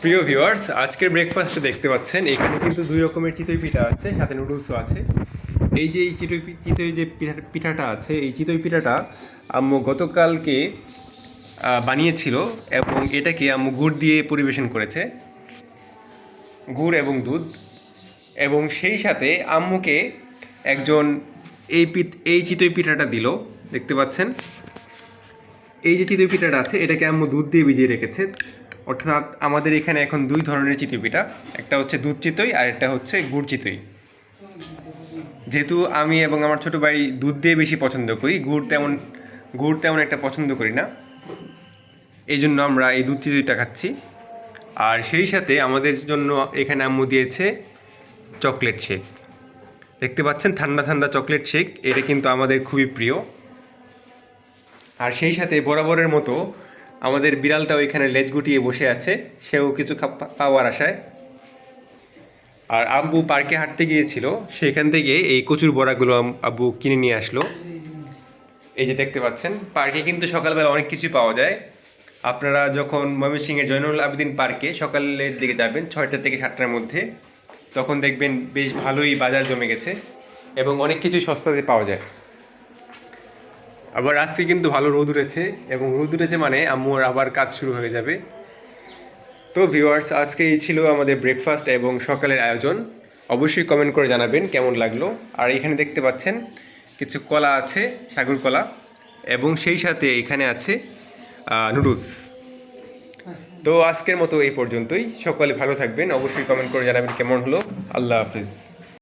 প্রিয় ভিউয়ার্স, আজকের ব্রেকফাস্টে দেখতে পাচ্ছেন এখানে কিন্তু দুই রকমের চিতই পিঠা আছে, সাথে নুডলসও আছে। এই যে এই চিতই যে পিঠাটা আছে, এই চিতই পিঠাটা আম্মু গতকালকে বানিয়েছিল এবং এটাকে আম্মু গুড় দিয়ে পরিবেশন করেছে, গুড় এবং দুধ। এবং সেই সাথে আম্মুকে একজন এই চিতই পিঠাটা দিল, দেখতে পাচ্ছেন। এই যে চিতই পিঠাটা আছে এটাকে আম্মু দুধ দিয়ে ভিজিয়ে রেখেছে। অর্থাৎ আমাদের এখানে এখন দুই ধরনের চিতই পিঠা, একটা হচ্ছে দুধ চিতই আর একটা হচ্ছে গুড় চিতই। যেহেতু আমি এবং আমার ছোটো ভাই দুধ দিয়ে বেশি পছন্দ করি, গুড় তেমন একটা পছন্দ করি না, এই জন্য আমরা এই দুধ চিতইটা খাচ্ছি। আর সেই সাথে আমাদের জন্য এখানে আম্মু দিয়েছে চকলেট শেক। দেখতে পাচ্ছেন ঠান্ডা ঠান্ডা চকলেট শেক, এটা কিন্তু আমাদের খুবই প্রিয়। আর সেই সাথে বরাবরের মতো আমাদের বিড়ালটাও এখানে লেজ গুটিয়ে বসে আছে, সেও কিছু পাওয়ার আশায়। আর আব্বু পার্কে হাঁটতে গিয়েছিল, সেখান থেকে এই কচুর বড়াগুলো আব্বু কিনে নিয়ে আসলো। এই যে দেখতে পাচ্ছেন, পার্কে কিন্তু সকালবেলা অনেক কিছু পাওয়া যায়। আপনারা যখন ময়মনসিংহের জয়নুল আবেদিন পার্কে সকালের দিকে যাবেন 6টা থেকে 7টার মধ্যে, তখন দেখবেন বেশ ভালোই বাজার জমে গেছে এবং অনেক কিছু সস্তাতে পাওয়া যায়। আবার আজকে কিন্তু ভালো রোদ উঠেছে, এবং রোদ উঠেছে মানে আম্মুর আবার কাজ শুরু হয়ে যাবে। তো ভিউয়ার্স, আজকে এই ছিল আমাদের ব্রেকফাস্ট এবং সকালের আয়োজন। অবশ্যই কমেন্ট করে জানাবেন কেমন লাগলো। আর এখানে দেখতে পাচ্ছেন কিছু কলা আছে, সাগর কলা, এবং সেই সাথে এখানে আছে নুডলস। তো আজকের মতো এই পর্যন্তই। সকলে ভালো থাকবেন, অবশ্যই কমেন্ট করে জানাবেন কেমন হলো। আল্লাহ হাফিজ।